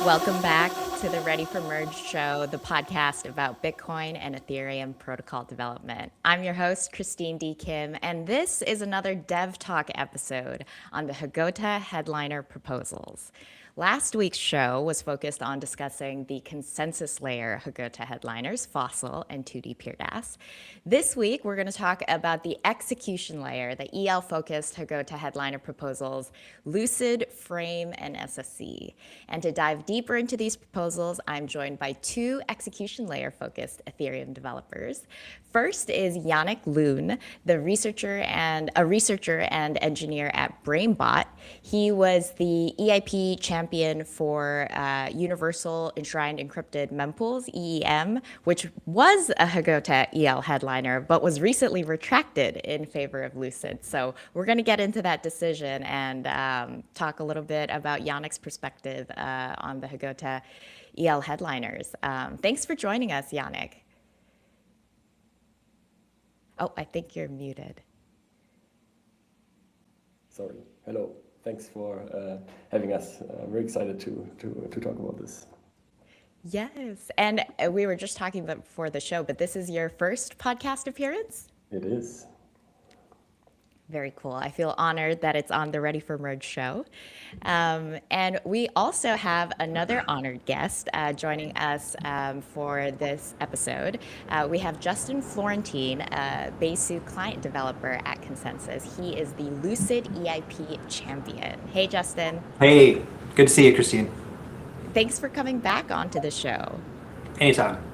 Welcome back to the Ready for Merge show, the podcast about Bitcoin and Ethereum protocol development. I'm your host, Christine D. Kim, and this is another DevTalk episode on the Hegota headliner proposals. Last week's show was focused on discussing the consensus layer Hegota headliners, Fossil and 2D PeerDAS. This week, we're going to talk about the execution layer, the EL-focused Hegota headliner proposals, LUCID, FRAME, and SSZ. And to dive deeper into these proposals, I'm joined by two execution layer-focused Ethereum developers. First is Jannik Luhn, a researcher and engineer at Brainbot. He was the EIP champion for Universal Enshrined Encrypted Mempools, EEM, which was a Hegota EL headliner, but was recently retracted in favor of LUCID. So we're going to get into that decision and talk a little bit about Jannik's perspective on the Hegota EL headliners. Thanks for joining us, Jannik. Oh, I think you're muted. Sorry. Hello. Thanks for having us. I'm very excited to talk about this. Yes. And we were just talking about before the show, but this is your first podcast appearance? It is. Very cool. I feel honored that it's on the Ready for Merge show. And we also have another honored guest joining us for this episode. We have Justin Florentine, a Besu client developer at Consensys. He is the LUCID EIP champion. Hey, Justin. Hey, good to see you, Christine. Thanks for coming back onto the show. Anytime.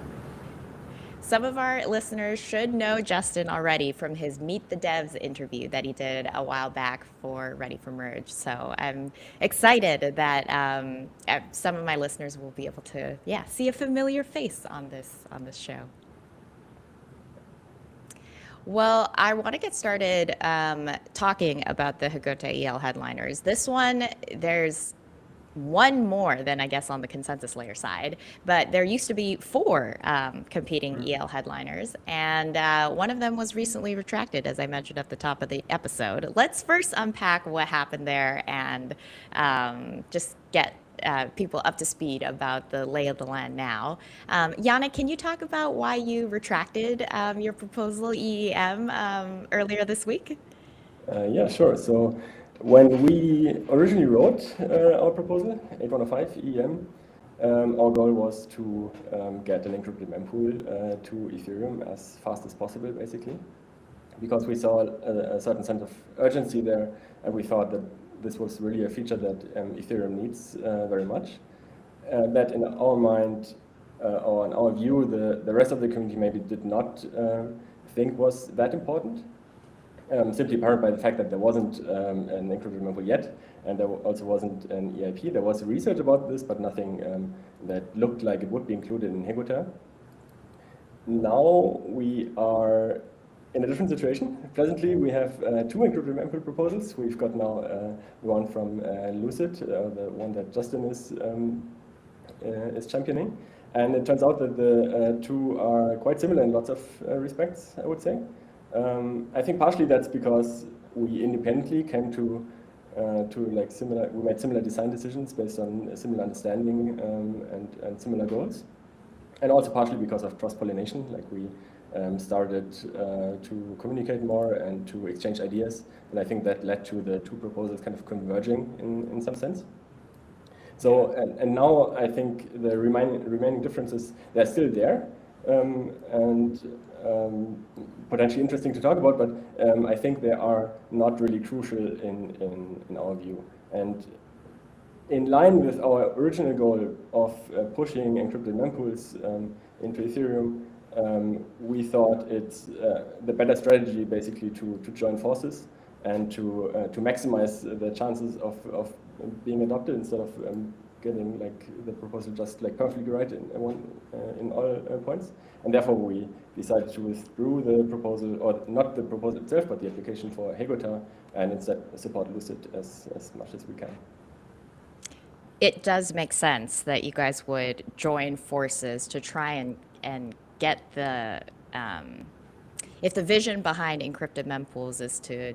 Some of our listeners should know Justin already from his Meet the Devs interview that he did a while back for Ready for Merge. So I'm excited that some of my listeners will be able to, see a familiar face on this show. Well, I want to get started talking about the Hegota EL headliners. This one, there's one more than I guess on the consensus layer side, but there used to be four competing EL headliners, and one of them was recently retracted, as I mentioned at the top of the episode. Let's first unpack what happened there and just get people up to speed about the lay of the land now. Jannik, can you talk about why you retracted your proposal EEM earlier this week? Yeah, sure. So when we originally wrote our proposal, 8105 EEM, our goal was to get an encrypted mempool to Ethereum as fast as possible, basically, because we saw a certain sense of urgency there, and we thought that this was really a feature that Ethereum needs very much. That in our mind, or in our view, the rest of the community maybe did not think was that important. Simply apparent by the fact that there wasn't an encrypted mempool yet, and there also wasn't an EIP. There was research about this, but nothing that looked like it would be included in Hegota. Now we are in a different situation. Presently, we have two encrypted mempool proposals. We've got now one from LUCID, the one that Justin is championing. And it turns out that the two are quite similar in lots of respects, I would say. I think partially that's because we independently came to like similar. We made similar design decisions based on a similar understanding and similar goals, and also partially because of cross-pollination. Like we started to communicate more and to exchange ideas, and I think that led to the two proposals kind of converging in some sense. So and now I think the remaining differences, they're still there, and potentially interesting to talk about, but I think they are not really crucial in our view. And in line with our original goal of pushing encrypted mempools into Ethereum, we thought it's the better strategy basically to join forces and to maximize the chances of being adopted instead of getting like the proposal just like perfectly right in all points. And therefore we decided to withdraw the proposal, or not the proposal itself, but the application for Hegota, and instead support LUCID as much as we can. It does make sense that you guys would join forces to try and get the, if the vision behind encrypted mempools is to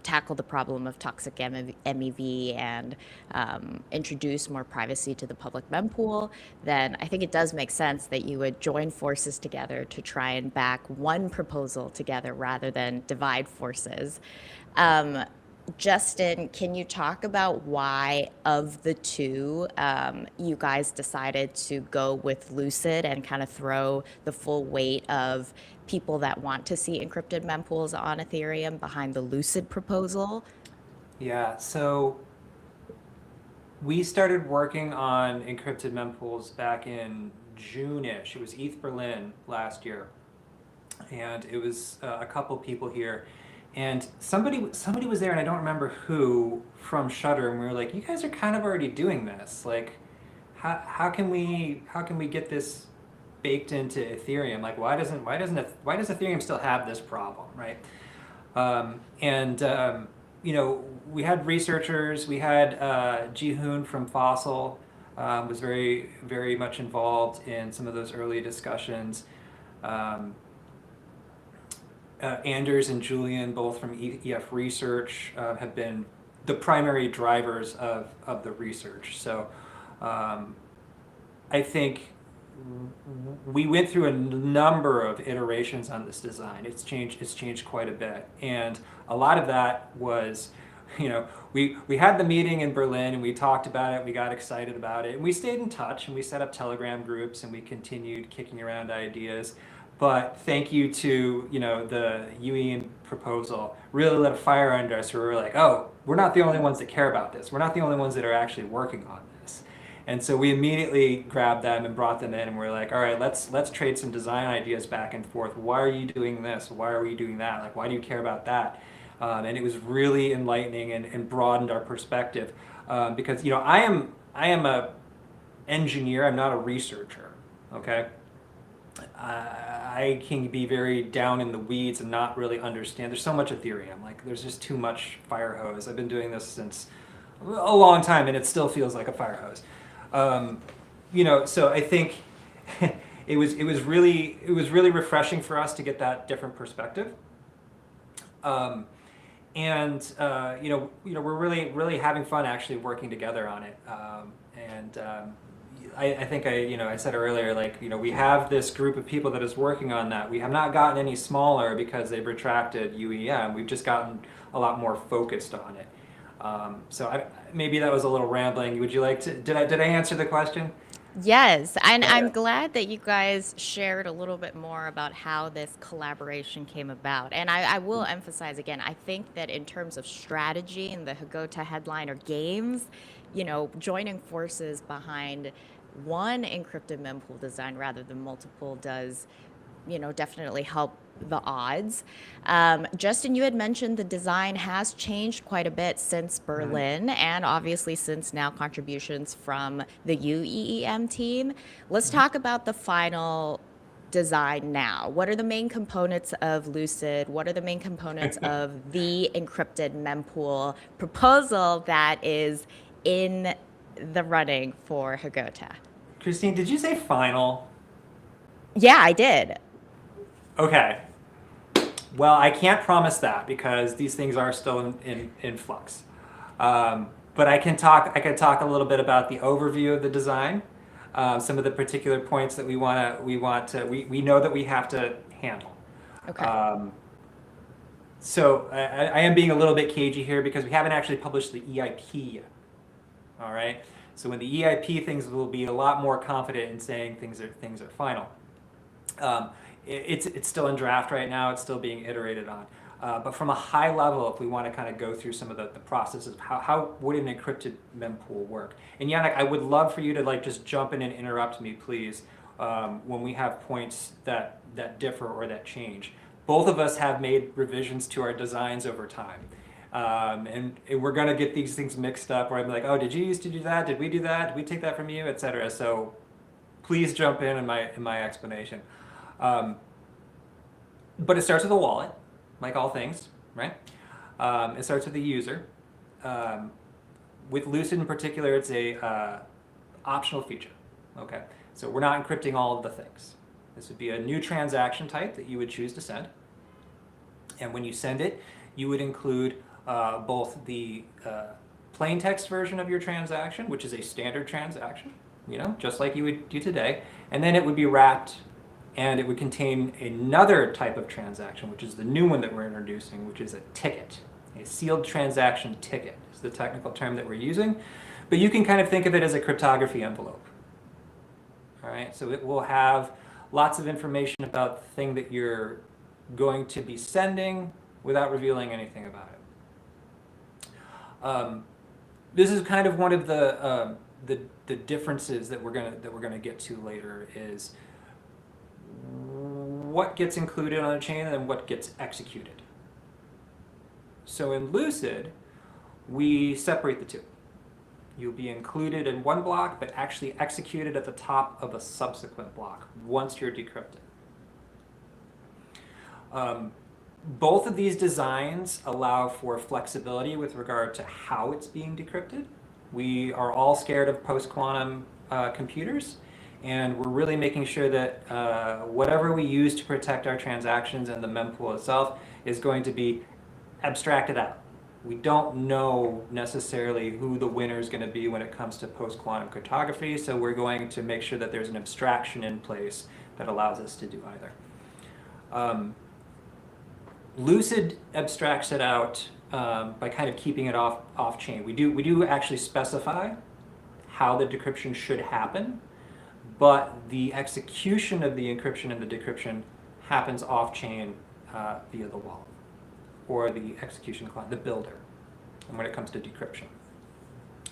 tackle the problem of toxic MEV and introduce more privacy to the public mempool, then I think it does make sense that you would join forces together to try and back one proposal together rather than divide forces. Justin, can you talk about why, of the two, you guys decided to go with Lucid and kind of throw the full weight of people that want to see encrypted mempools on Ethereum behind the Lucid proposal? Yeah, so we started working on encrypted mempools back in June-ish. It was ETH Berlin last year, and it was a couple people here. And somebody was there, and I don't remember who, from Shudder, and we were like, "You guys are kind of already doing this. Like, how can we get this baked into Ethereum? Like, why does Ethereum still have this problem, right?" We had researchers. We had Ji-hoon from Fossil was very, very much involved in some of those early discussions. Anders and Julian, both from EF Research, have been the primary drivers of the research. So I think we went through a number of iterations on this design. It's changed quite a bit. And a lot of that was, we had the meeting in Berlin and we talked about it, we got excited about it, and we stayed in touch and we set up Telegram groups and we continued kicking around ideas. But thank you to the UE proposal really lit a fire under us where we were like, oh, we're not the only ones that care about this. We're not the only ones that are actually working on this. And so we immediately grabbed them and brought them in and we're like, all right, let's trade some design ideas back and forth. Why are you doing this? Why are we doing that? Like, why do you care about that? And it was really enlightening and broadened our perspective because I am a engineer. I'm not a researcher. Okay. I can be very down in the weeds and not really understand. There's so much Ethereum. Like, there's just too much fire hose. I've been doing this since a long time, and it still feels like a fire hose. So I think it was really refreshing for us to get that different perspective. We're really having fun actually working together on it. I think I said earlier, like, we have this group of people that is working on that. We have not gotten any smaller because they've retracted UEM. We've just gotten a lot more focused on it. Maybe that was a little rambling. Would you like to, did I answer the question? Yes, and I'm glad that you guys shared a little bit more about how this collaboration came about. And I will emphasize again, I think that in terms of strategy in the Hegota headliner games, joining forces behind one encrypted mempool design rather than multiple does, definitely help the odds. Justin, you had mentioned the design has changed quite a bit since Berlin and obviously since now contributions from the UEEM team. Let's talk about the final design now. What are the main components of Lucid? What are the main components of the encrypted mempool proposal that is in the running for Hegota? Christine, did you say final? Yeah, I did. Okay. Well, I can't promise that because these things are still in flux. But I can talk a little bit about the overview of the design, some of the particular points that we know that we have to handle. Okay. So I am being a little bit cagey here because we haven't actually published the EIP yet. All right. So when the EIP, things will be a lot more confident in saying things are final. It's still in draft right now. It's still being iterated on. But from a high level, if we want to kind of go through some of the processes, how would an encrypted mempool work? And Jannik, I would love for you to just jump in and interrupt me, please, when we have points that differ or that change. Both of us have made revisions to our designs over time. And we're going to get these things mixed up where I'm like, oh, did you used to do that? Did we do that? Did we take that from you? Et cetera. So please jump in my explanation. But it starts with a wallet, like all things, right? It starts with the user. With Lucid in particular, it's a optional feature. Okay, so we're not encrypting all of the things. This would be a new transaction type that you would choose to send. And when you send it, you would include both the plain text version of your transaction, which is a standard transaction, just like you would do today, and then it would be wrapped and it would contain another type of transaction, which is the new one that we're introducing, which is a ticket. A sealed transaction ticket is the technical term that we're using, but you can kind of think of it as a cryptography envelope. All right, so it will have lots of information about the thing that you're going to be sending without revealing anything about it. This is kind of one of the differences that we're gonna get to later, is what gets included on a chain and what gets executed. So in LUCID, we separate the two. You'll be included in one block, but actually executed at the top of a subsequent block once you're decrypted. Both of these designs allow for flexibility with regard to how it's being decrypted. We are all scared of post-quantum computers, and we're really making sure that whatever we use to protect our transactions and the mempool itself is going to be abstracted out. We don't know necessarily who the winner is going to be when it comes to post-quantum cryptography, so we're going to make sure that there's an abstraction in place that allows us to do either. LUCID abstracts it out by kind of keeping it off-chain. We do actually specify how the decryption should happen, but the execution of the encryption and the decryption happens off-chain via the wallet, or the execution client, the builder, and when it comes to decryption.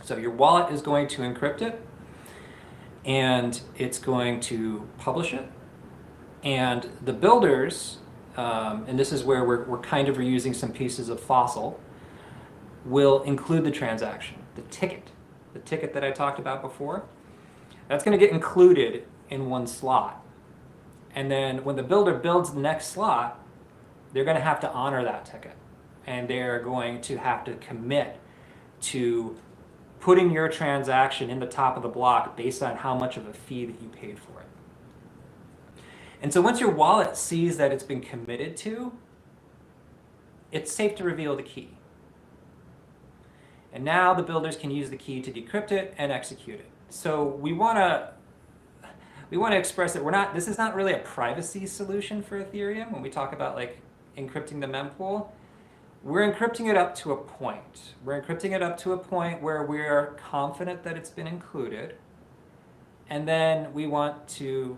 So your wallet is going to encrypt it, and it's going to publish it, and the builders, and this is where we're kind of reusing some pieces of Fossil, will include the transaction, the ticket that I talked about before. That's going to get included in one slot. And then when the builder builds the next slot, they're going to have to honor that ticket. And they're going to have to commit to putting your transaction in the top of the block based on how much of a fee that you paid for it. And so once your wallet sees that it's been committed to, it's safe to reveal the key. And now the builders can use the key to decrypt it and execute it. So we want to express that this is not really a privacy solution for Ethereum. When we talk about like encrypting the mempool, we're encrypting it up to a point. We're encrypting it up to a point where we're confident that it's been included, and then we have to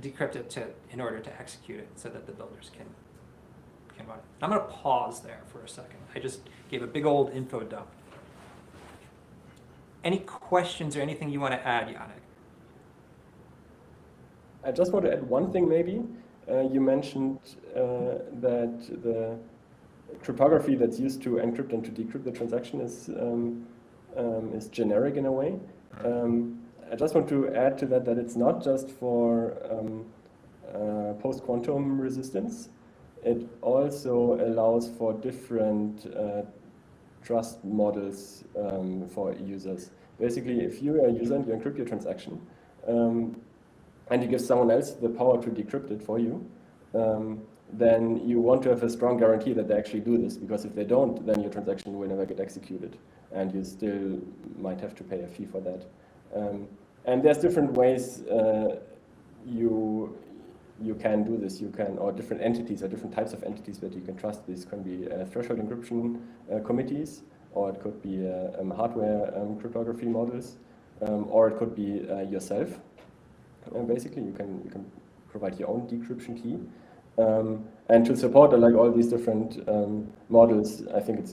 decrypt it in order to execute it so that the builders can run it. I'm going to pause there for a second. I just gave a big old info dump. Any questions or anything you want to add, Jannik? I just want to add one thing maybe. You mentioned that the cryptography that's used to encrypt and to decrypt the transaction is generic in a way. I just want to add to that it's not just for post-quantum resistance. It also allows for different trust models for users. Basically, if you are a user and you encrypt your transaction, and you give someone else the power to decrypt it for you, then you want to have a strong guarantee that they actually do this, because if they don't, then your transaction will never get executed, and you still might have to pay a fee for that. And there's different ways you can do this. Or different entities, or different types of entities that you can trust. These can be threshold encryption committees, or it could be hardware cryptography models, or it could be yourself. Basically, you can provide your own decryption key. And to support like all these different models, I think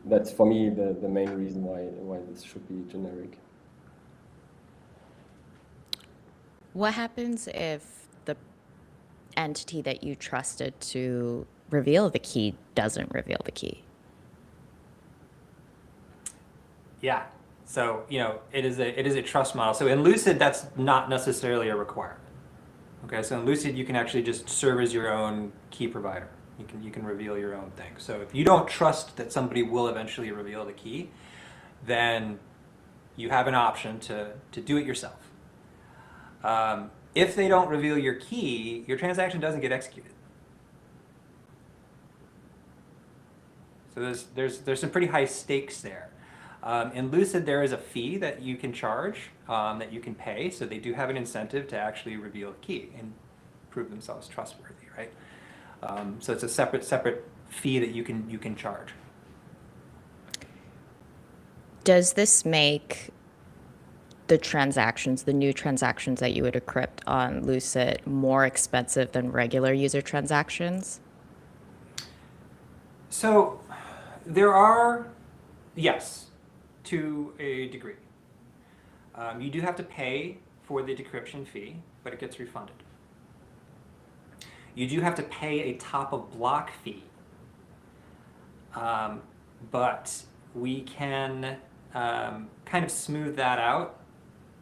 that's for me the main reason why this should be generic. What happens if the entity that you trusted to reveal the key doesn't reveal the key? Yeah. So, it is a trust model. So in LUCID, that's not necessarily a requirement. Okay, so in LUCID, you can actually just serve as your own key provider. You can reveal your own thing. So if you don't trust that somebody will eventually reveal the key, then you have an option to do it yourself. If they don't reveal your key, your transaction doesn't get executed. So there's some pretty high stakes there. In Lucid, there is a fee that you can charge, that you can pay. So they do have an incentive to actually reveal a key and prove themselves trustworthy, right? So it's a separate fee that you can charge. Does this make the new transactions that you would decrypt on Lucid more expensive than regular user transactions? So there are, yes, to a degree. You do have to pay for the decryption fee, but it gets refunded. You do have to pay a top of block fee, but we can kind of smooth that out,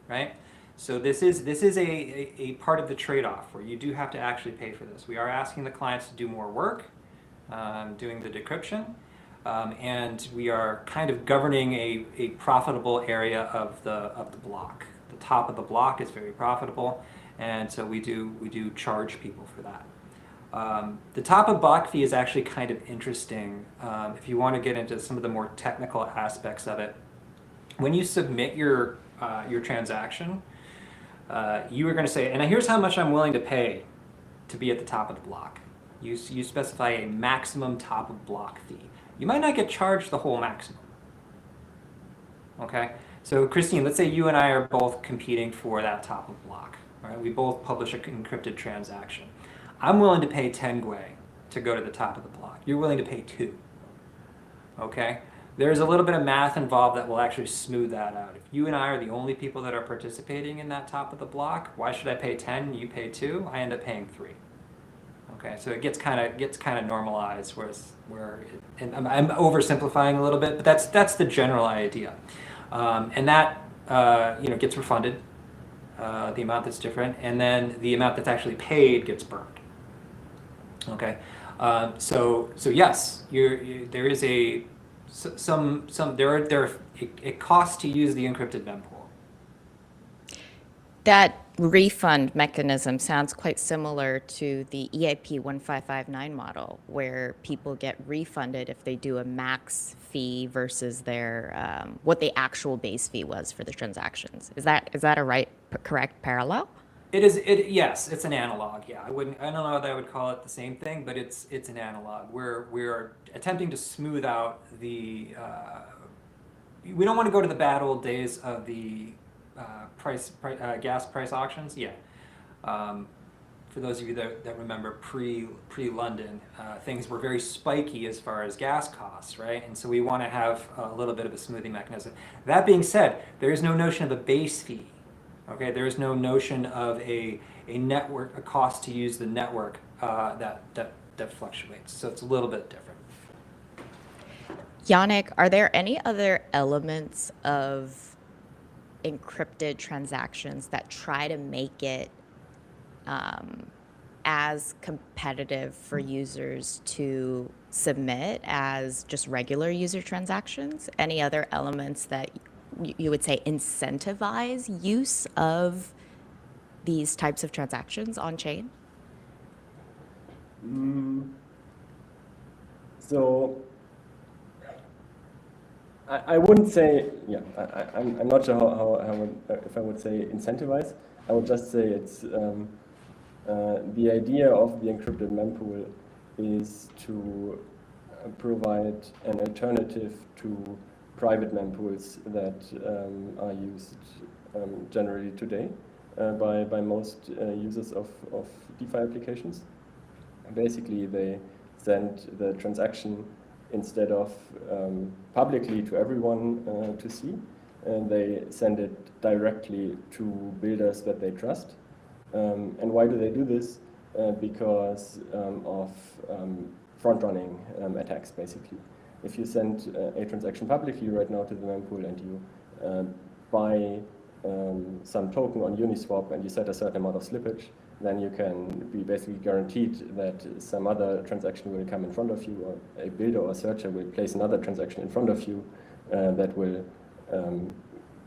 right? So this is a part of the trade-off where you do have to actually pay for this. We are asking the clients to do more work, doing the decryption, and we are kind of governing a profitable area of the block. The top of the block is very profitable, and so we do charge people for that. The top of block fee is actually kind of interesting if you want to get into some of the more technical aspects of it. When you submit your transaction, you are going to say, and here's how much I'm willing to pay to be at the top of the block. You specify a maximum top of block fee. You might not get charged the whole maximum. Okay, so Christine, let's say you and I are both competing for that top of block. All right, we both publish an encrypted transaction. I'm willing to pay 10 gwei to go to the top of the block. You're willing to pay 2. Okay, there's a little bit of math involved that will actually smooth that out. If you and I are the only people that are participating in that top of the block, why should I pay 10? You pay 2. I end up paying 3. Okay, so it gets kind of normalized, and I'm oversimplifying a little bit, but that's the general idea, and that gets refunded, the amount that's different, and then the amount that's actually paid gets burned. Okay, so yes, there is a it costs to use the encrypted mempool. That refund mechanism sounds quite similar to the EIP 1559 model, where people get refunded if they do a max fee versus their what the actual base fee was for the transactions. Is that a correct parallel? It is. Yes, it's an analog. Yeah, I don't know that I would call it the same thing, but it's an analog. We're attempting to smooth out the. We don't want to go to the bad old days of the gas price auctions. Yeah. For those of you that remember pre-London, things were very spiky as far as gas costs, right? And so we want to have a little bit of a smoothing mechanism. That being said, there is no notion of a base fee. Okay, there is no notion of a network, a cost to use the network that fluctuates. So it's a little bit different. Jannik, are there any other elements of encrypted transactions that try to make it as competitive for users to submit as just regular user transactions? Any other elements that you would say incentivize use of these types of transactions on chain? So I wouldn't say, yeah, I'm not sure how if I would say incentivize. I would just say it's the idea of the encrypted mempool is to provide an alternative to private mempools that are used generally today by most users of DeFi applications. Basically, they send the transaction instead of publicly to everyone to see, and they send it directly to builders that they trust. And why do they do this? Because of front-running attacks, basically. If you send a transaction publicly right now to the mempool and you buy some token on Uniswap and you set a certain amount of slippage, then you can be basically guaranteed that some other transaction will come in front of you, or a builder or a searcher will place another transaction in front of you that will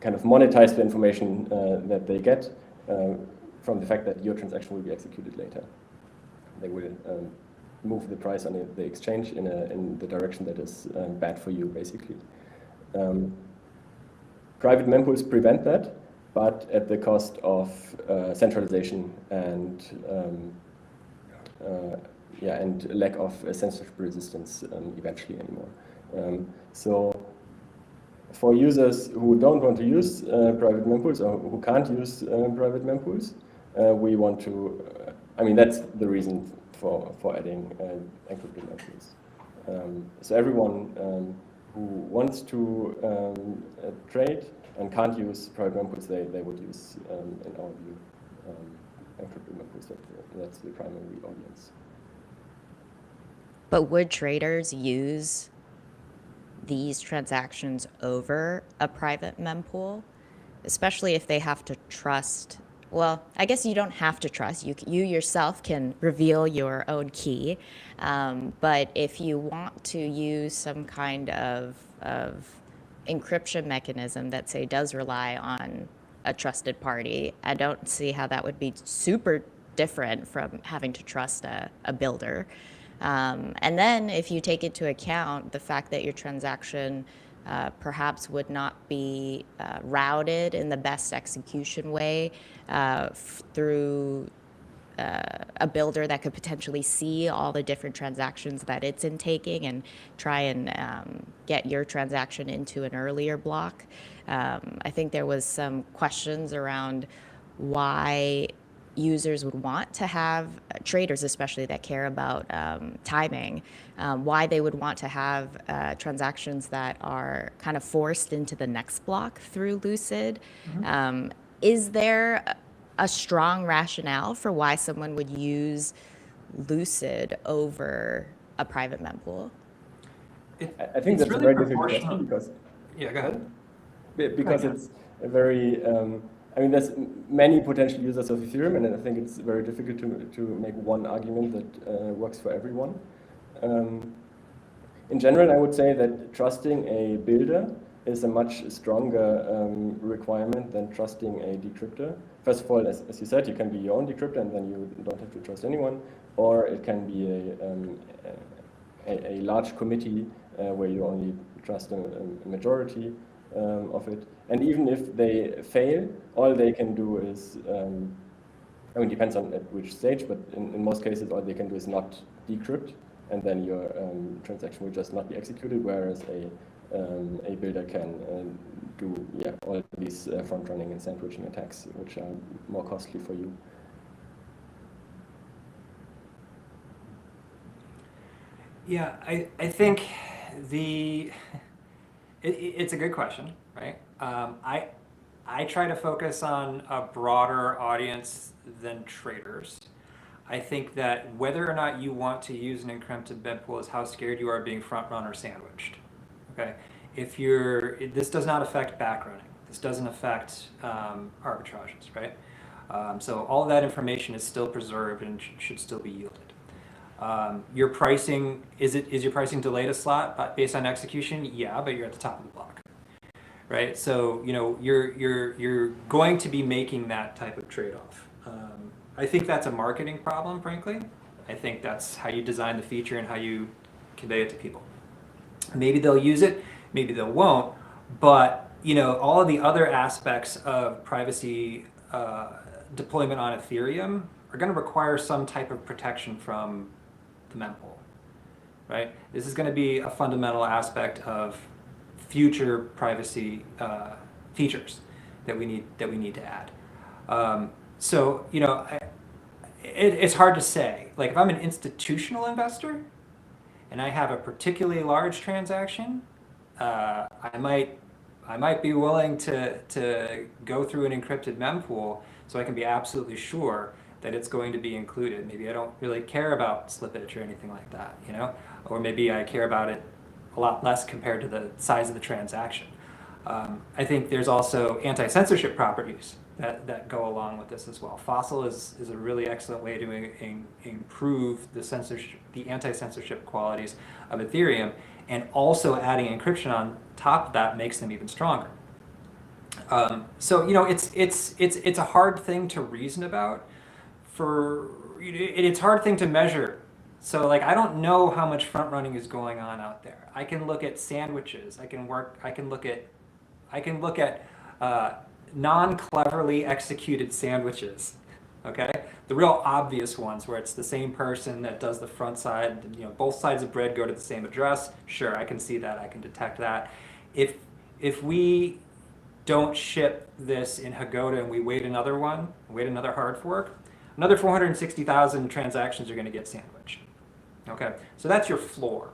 kind of monetize the information that they get from the fact that your transaction will be executed later. They will move the price on the exchange in the direction that is bad for you, basically. Private mempools prevent that, but at the cost of centralization and and lack of censorship resistance eventually anymore. So for users who don't want to use private mempools or who can't use private mempools, we want to, that's the reason for adding encrypted mempools. So everyone who wants to trade and can't use private mempools, they would use, in our view, encrypted mempools. That's the primary audience. But would traders use these transactions over a private mempool, especially if they have to trust? Well, I guess you don't have to trust. You yourself can reveal your own key, but if you want to use some kind of encryption mechanism that, say, does rely on a trusted party, I don't see how that would be super different from having to trust a builder. And then if you take into account the fact that your transaction perhaps would not be routed in the best execution way through a builder that could potentially see all the different transactions that it's intaking and try and get your transaction into an earlier block. I think there was some questions around why users would want to have, traders especially that care about timing, why they would want to have transactions that are kind of forced into the next block through LUCID. Mm-hmm. Is there a strong rationale for why someone would use LUCID over a private mempool? I think that's really a very difficult question because... Yeah, go ahead. Because it's a very... there's many potential users of Ethereum, and I think it's very difficult to make one argument that works for everyone. In general, I would say that trusting a builder is a much stronger requirement than trusting a decryptor. First of all, as you said, you can be your own decryptor, and then you don't have to trust anyone, or it can be a large committee where you only trust a majority of it. And even if they fail, all they can do is, depends on at which stage, but in most cases, all they can do is not decrypt, and then your transaction will just not be executed, whereas a builder can do all these front-running and sandwiching attacks, which are more costly for you. Yeah, I think it's a good question, right? I try to focus on a broader audience than traders. I think that whether or not you want to use an encrypted mempool is how scared you are of being front-run or sandwiched. Okay, this does not affect backrunning. This doesn't affect arbitrages, right? So all of that information is still preserved and should still be yielded. Your pricing, is your pricing delayed a slot based on execution? Yeah, but you're at the top of the block, right? So you're going to be making that type of trade-off. I think that's a marketing problem, frankly. I think that's how you design the feature and how you convey it to people. Maybe they'll use it, maybe they won't, but all of the other aspects of privacy deployment on Ethereum are going to require some type of protection from the mempool, right? This is going to be a fundamental aspect of future privacy features that we need to add. So it's hard to say. Like if I'm an institutional investor and I have a particularly large transaction, I might be willing to go through an encrypted mempool so I can be absolutely sure that it's going to be included. Maybe I don't really care about slippage or anything like that, or maybe I care about it a lot less compared to the size of the transaction. I think there's also anti-censorship properties that go along with this as well. Fossil is a really excellent way to improve the anti-censorship qualities of Ethereum, and also adding encryption on top of that makes them even stronger. So it's a hard thing to reason about. It's a hard thing to measure So like, I don't know how much front running is going on out there. I can look at sandwiches. I can look at non-cleverly executed sandwiches. Okay, the real obvious ones where it's the same person that does the front side, you know, both sides of bread go to the same address. Sure, I can see that, I can detect that. If we don't ship this in Hegota and we wait another hard fork, another 460,000 transactions are going to get sandwiched. Okay, so that's your floor.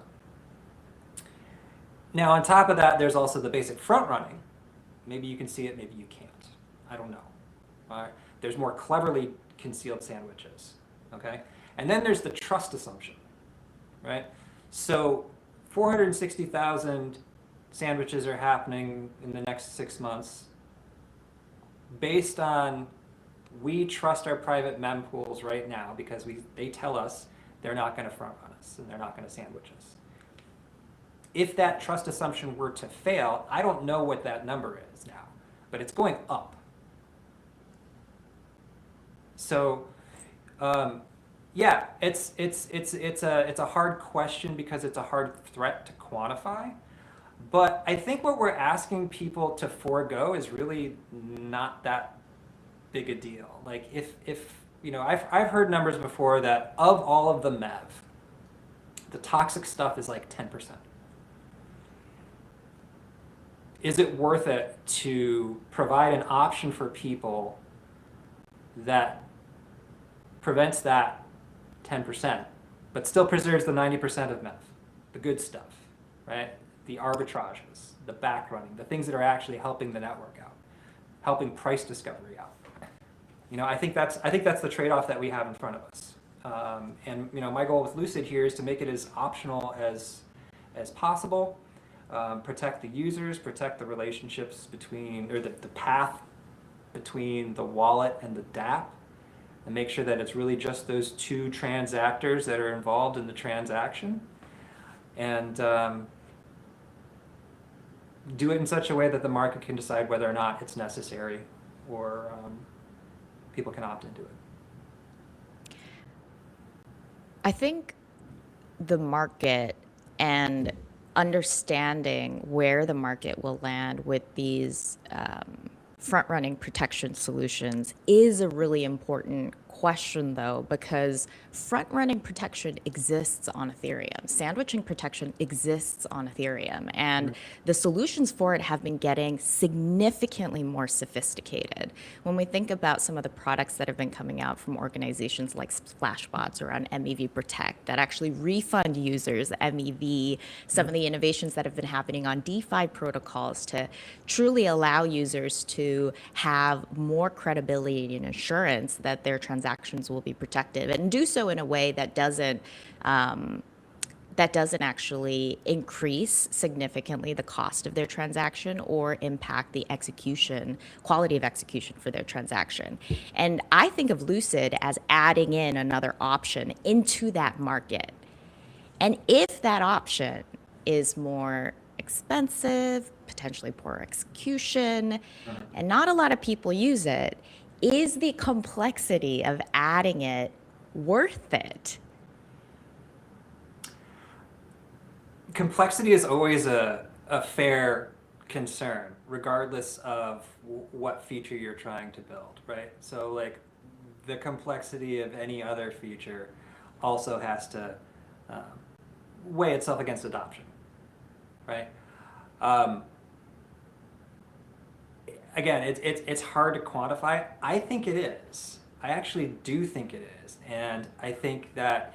Now on top of that, there's also the basic front running. Maybe you can see it, maybe you can't. I don't know. All right. There's more cleverly concealed sandwiches, okay? And then there's the trust assumption, right? So 460,000 sandwiches are happening in the next 6 months based on we trust our private mempools right now because they tell us they're not going to front run us and they're not going to sandwich us. If that trust assumption were to fail, I don't know what that number is now, but it's going up. So, yeah, it's a hard question because it's a hard threat to quantify. But I think what we're asking people to forego is really not that big a deal. Like if you know, I've heard numbers before that of all of the MEV, the toxic stuff is like 10%. Is it worth it to provide an option for people that prevents that 10%, but still preserves the 90% of MEV, the good stuff, right? The arbitrages, the back running, the things that are actually helping the network out, helping price discovery out. You know, I think that's the trade-off that we have in front of us. And you know, my goal with Lucid here is to make it as optional as possible, protect the users, protect the relationships between, or the path between the wallet and the DApp, and make sure that it's really just those two transactors that are involved in the transaction, and do it in such a way that the market can decide whether or not it's necessary or people can opt into it. I think the market and understanding where the market will land with these front-running protection solutions is a really important question, though, because front-running protection exists on Ethereum. Sandwiching protection exists on Ethereum, and the solutions for it have been getting significantly more sophisticated. When we think about some of the products that have been coming out from organizations like Splashbots around MEV Protect that actually refund users MEV, some of the innovations that have been happening on DeFi protocols to truly allow users to have more credibility and assurance that their transactions will be protected, and do so in a way that doesn't actually increase significantly the cost of their transaction or impact the quality of execution for their transaction. And I think of Lucid as adding in another option into that market. And if that option is more expensive, potentially poor execution, and not a lot of people use it, is the complexity of adding it worth it? Complexity is always a fair concern, regardless of what feature you're trying to build, right? So like the complexity of any other feature also has to weigh itself against adoption, right? Again, it's hard to quantify. I think it is. I actually do think it is. And I think that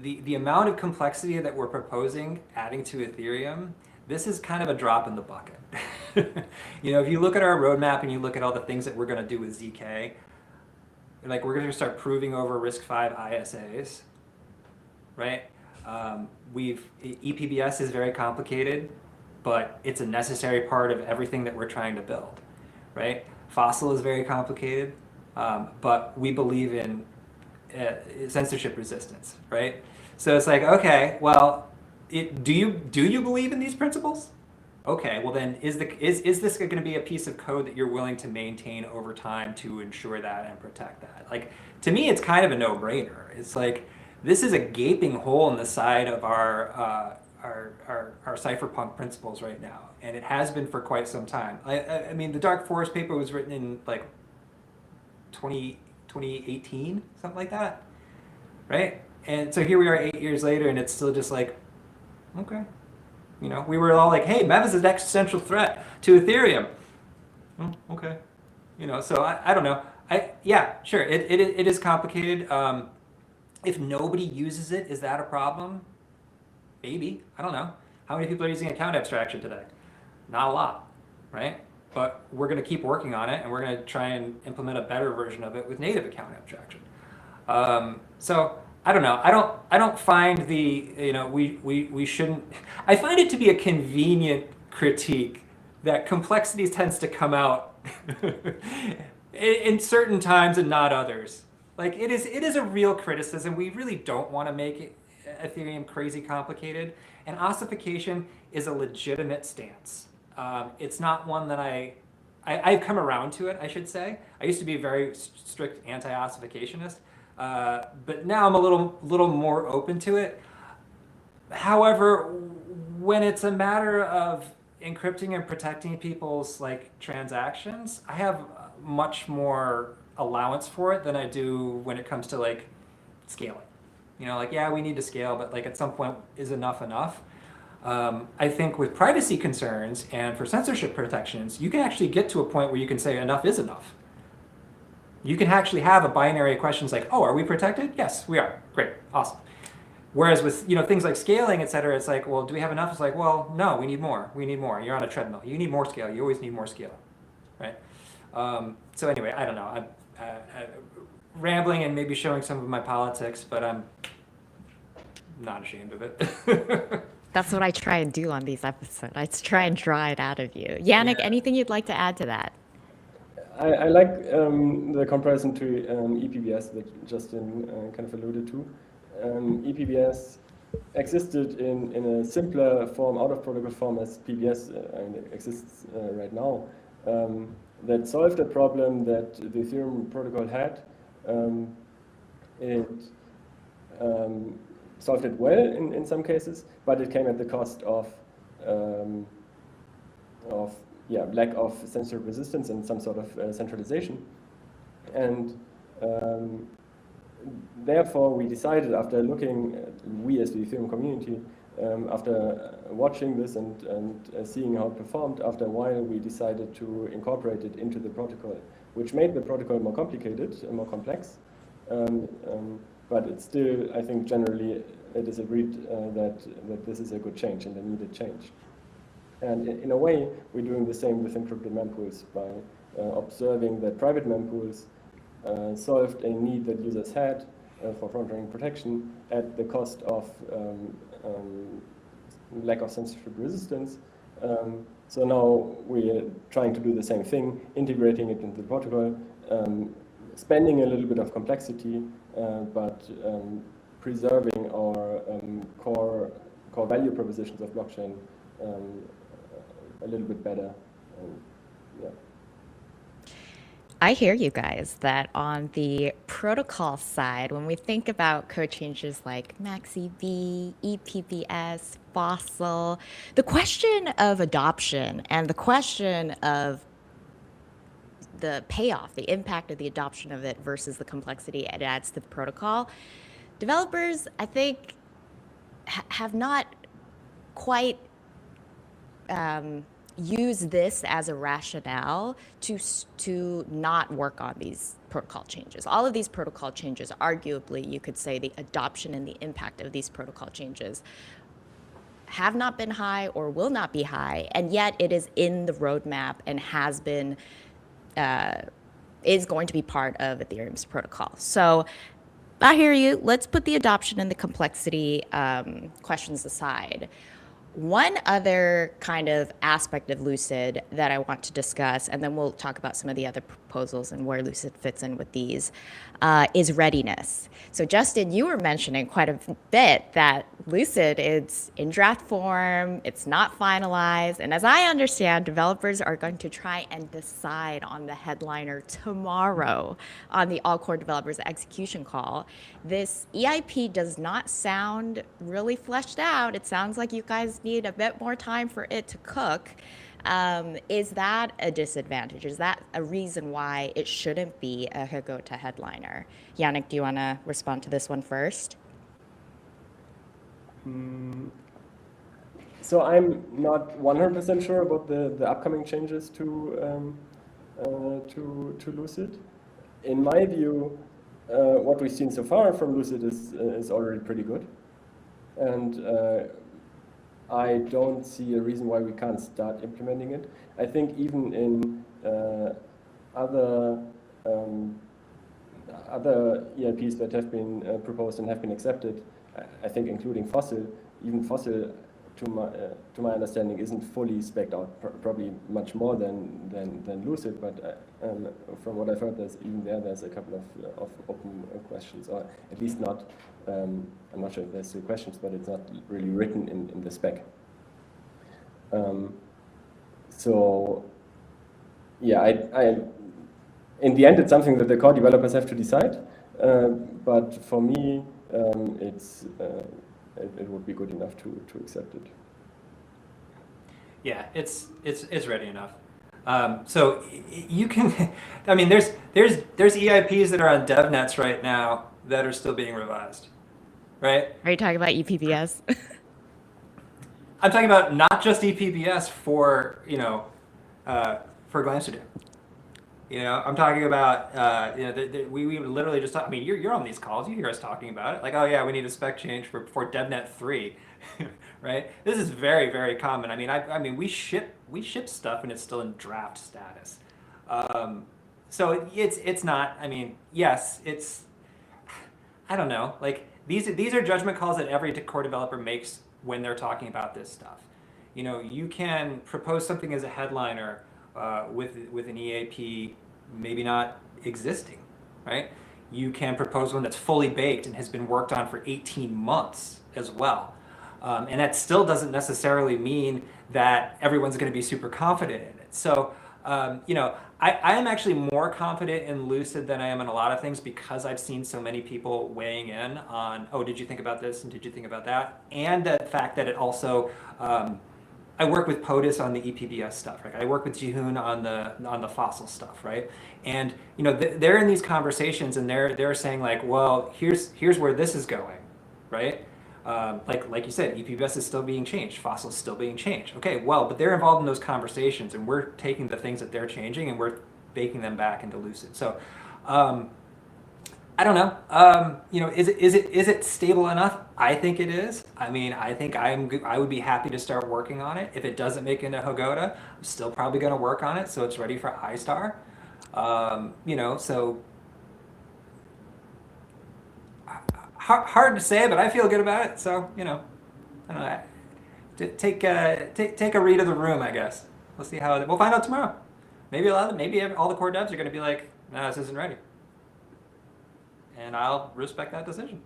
the amount of complexity that we're proposing adding to Ethereum, this is kind of a drop in the bucket. You know, if you look at our roadmap and you look at all the things that we're going to do with ZK, like we're going to start proving over RISC-V ISAs, right? EPBS is very complicated, but it's a necessary part of everything that we're trying to build. Right? Fossil is very complicated, but we believe in censorship resistance, right? So it's like, okay, well, do you believe in these principles? Okay, well then, is this going to be a piece of code that you're willing to maintain over time to ensure that and protect that? Like, to me, it's kind of a no-brainer. It's like, this is a gaping hole in the side of our cypherpunk principles right now, and it has been for quite some time. I mean, the Dark Forest paper was written in like 2018, something like that, right? And so here we are 8 years later, and it's still just like, okay. You know, we were all like, hey, MEV is an existential threat to Ethereum. Oh, okay. You know, so I don't know. Yeah, sure, it is complicated. If nobody uses it, is that a problem? Maybe. I don't know. How many people are using account abstraction today? Not a lot, right? But we're going to keep working on it, and we're going to try and implement a better version of it with native account abstraction. So I don't know. I don't find we shouldn't. I find it to be a convenient critique that complexity tends to come out in certain times and not others. Like it is a real criticism. We really don't want to make Ethereum crazy complicated, and ossification is a legitimate stance. It's not one that I've come around to it, I should say. I used to be a very strict anti-ossificationist, but now I'm a little more open to it. However, when it's a matter of encrypting and protecting people's like transactions, I have much more allowance for it than I do when it comes to like scaling. You know, like, yeah, we need to scale, but like at some point, is enough enough? I think with privacy concerns and for censorship protections, you can actually get to a point where you can say enough is enough. You can actually have a binary questions like, oh, are we protected? Yes, we are. Great, awesome. Whereas with things like scaling, et cetera, it's like, well, do we have enough? It's like, well, no, we need more. We need more. You're on a treadmill. You need more scale. You always need more scale, right? So anyway, I don't know. I'm rambling and maybe showing some of my politics, but I'm not ashamed of it. That's what I try and do on these episodes. I try and draw it out of you. Yannick, Yeah. anything you'd like to add to that? I like the comparison to ePBS that Justin kind of alluded to. ePBS existed in a simpler form, out of protocol form as PBS exists right now. That solved a problem that the Ethereum protocol had. It solved it well in some cases, but it came at the cost of lack of censorship resistance and some sort of centralization. And therefore, we decided after looking, we as the Ethereum community, after watching this and seeing how it performed, after a while we decided to incorporate it into the protocol, which made the protocol more complicated and more complex. But it's still, I think generally it is agreed that this is a good change and a needed change. And in a way, we're doing the same with encrypted mempools by observing that private mempools solved a need that users had for front-running protection at the cost of lack of censorship resistance. So now we're trying to do the same thing, integrating it into the protocol, spending a little bit of complexity, but preserving our core value propositions of blockchain a little bit better. Yeah. I hear you guys that on the protocol side, when we think about code changes like MaxiV, ePBS, Fossil, the question of adoption and the question of the payoff, the impact of the adoption of it versus the complexity it adds to the protocol, developers, I think, have not quite use this as a rationale to not work on these protocol changes. All of these protocol changes, arguably, you could say the adoption and the impact of these protocol changes have not been high or will not be high, and yet it is in the roadmap and has been, is going to be part of Ethereum's protocol. So I hear you. Let's put the adoption and the complexity questions aside. One other kind of aspect of LUCID that I want to discuss, and then we'll talk about some of the other proposals and where Lucid fits in with these, is readiness. So Justin, you were mentioning quite a bit that Lucid is in draft form, it's not finalized, and as I understand, developers are going to try and decide on the headliner tomorrow on the all core developers execution call. This EIP does not sound really fleshed out. It sounds like you guys need a bit more time for it to cook. Is that a disadvantage? Is that a reason why it shouldn't be a Hegota headliner? Jannik, do you want to respond to this one first? So I'm not 100% sure about the upcoming changes to Lucid. In my view, what we've seen so far from Lucid is already pretty good, and I don't see a reason why we can't start implementing it. I think even in other EIPs that have been proposed and have been accepted, I think including Fossil, even Fossil, to my understanding, isn't fully spec'd out. Probably much more than Lucid, but from what I've heard, there's a couple of open questions, or at least not. I'm not sure if there's still questions, but it's not really written in the spec. So yeah, in the end, it's something that the core developers have to decide. But for me, it would be good enough to accept it. Yeah, it's ready enough. So you can, I mean, there's EIPs that are on DevNets right now that are still being revised, right? Are you talking about ePBS? I'm talking about not just ePBS for for Glancedo. I'm talking about we literally just talk, I mean, you're on these calls, you hear us talking about it, like, oh yeah, we need a spec change for DevNet 3, right? This is very, very common. I mean, we ship stuff and it's still in draft status. So it's not. I mean, yes, it's. I don't know. Like these are judgment calls that every core developer makes when they're talking about this stuff. You can propose something as a headliner with an EAP maybe not existing, right? You can propose one that's fully baked and has been worked on for 18 months as well. And that still doesn't necessarily mean that everyone's going to be super confident in it. So, I am actually more confident in Lucid than I am in a lot of things because I've seen so many people weighing in on, oh, did you think about this and did you think about that? And the fact that it also, I work with POTUS on the ePBS stuff, right? I work with Jihoon on the fossil stuff, right? And they're in these conversations and they're saying like, well, here's where this is going, right? Like you said, ePBS is still being changed, fossil is still being changed. Okay, well, but they're involved in those conversations, and we're taking the things that they're changing and we're baking them back into Lucid. So, I don't know. Is it stable enough? I think it is. I mean, I think I would be happy to start working on it. If it doesn't make it into Hegota, I'm still probably going to work on it so it's ready for iStar. So. Hard to say, but I feel good about it. So I don't know. Take a read of the room, I guess. We'll see how we'll find out tomorrow. Maybe all the core devs are going to be like, no, this isn't ready, and I'll respect that decision.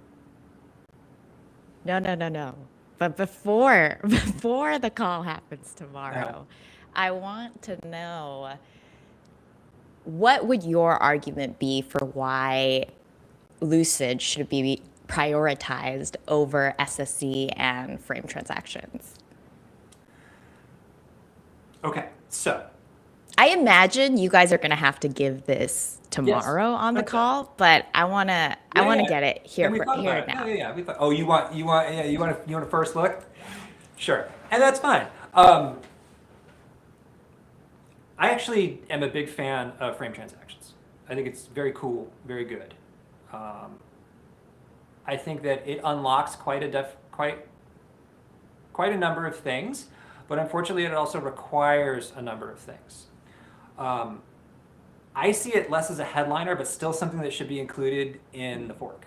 No. But before the call happens tomorrow, I want to know, what would your argument be for why Lucid should be prioritized over SSZ and frame transactions? Okay, so I imagine you guys are going to have to give this tomorrow on the call, but I want to get it here now. Yeah. We thought, oh, you want a first look? Sure, and that's fine. I actually am a big fan of frame transactions. I think it's very cool, very good. I think that it unlocks quite a number of things, but unfortunately, it also requires a number of things. I see it less as a headliner, but still something that should be included in the fork.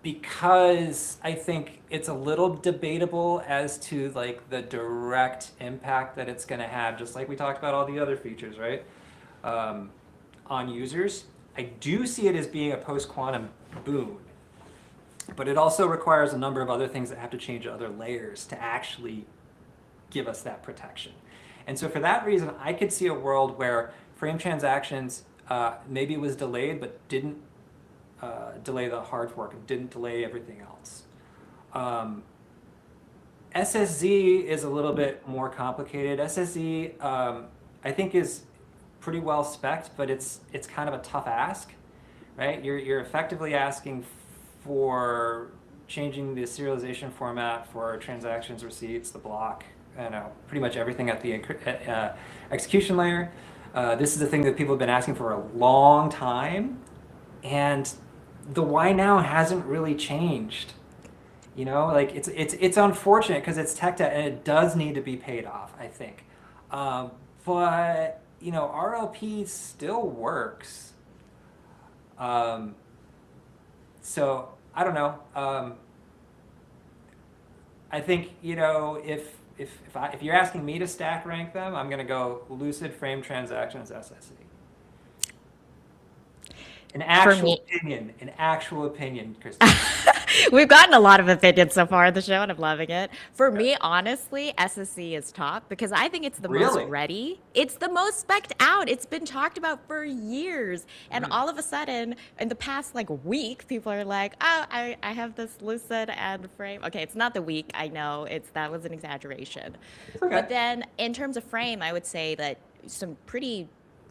Because I think it's a little debatable as to like the direct impact that it's going to have, just like we talked about all the other features, right? on users. I do see it as being a post-quantum boon, but it also requires a number of other things that have to change other layers to actually give us that protection. And so for that reason, I could see a world where frame transactions maybe was delayed, but didn't delay the hard fork and didn't delay everything else. SSZ is a little bit more complicated. SSZ, I think, is pretty well spec'd, but it's kind of a tough ask, right? You're effectively asking for changing the serialization format for transactions, receipts, the block, pretty much everything at the execution layer. This is a thing that people have been asking for a long time, and the why now hasn't really changed. Like it's unfortunate because it's tech debt and it does need to be paid off, I think. But RLP still works. So I don't know. I think if you're asking me to stack rank them, I'm gonna go Lucid, Frame Transactions, SSZ. An actual opinion, Christine. We've gotten a lot of opinions so far on the show, and I'm loving it. For me, honestly, SSC is top because I think it's the most ready. It's the most spec'd out. It's been talked about for years. And all of a sudden, in the past week, people are like, oh, I have this Lucid and Frame. Okay, it's not the week. I know that was an exaggeration. Okay. But then in terms of Frame, I would say that some pretty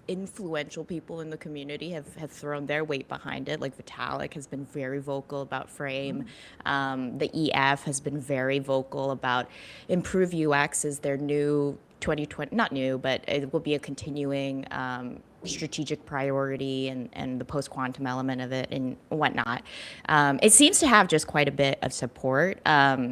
influential people in the community have thrown their weight behind it. Like Vitalik has been very vocal about Frame. The EF has been very vocal about improved UX is their new 2020, not new, but it will be a continuing strategic priority and the post-quantum element of it and whatnot. It seems to have just quite a bit of support.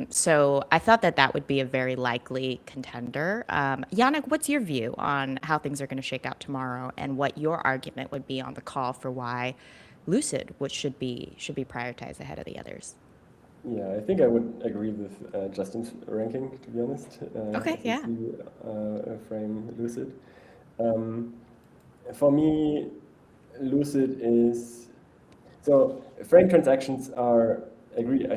So I thought that would be a very likely contender. Jannik, what's your view on how things are going to shake out tomorrow and what your argument would be on the call for why Lucid should be prioritized ahead of the others? Yeah, I think I would agree with Justin's ranking, to be honest. Okay, yeah. Frame, Lucid. For me, Lucid is, so frame transactions I